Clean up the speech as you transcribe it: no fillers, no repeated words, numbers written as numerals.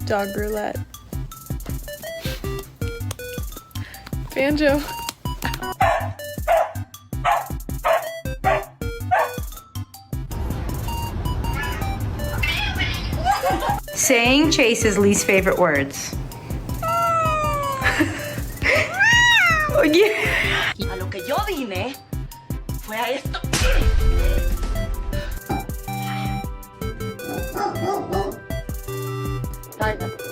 Dog roulette. Banjo. Saying Chase's least favorite words. Oh, yeah. A lo que yo vine fue a esto. Ay, no.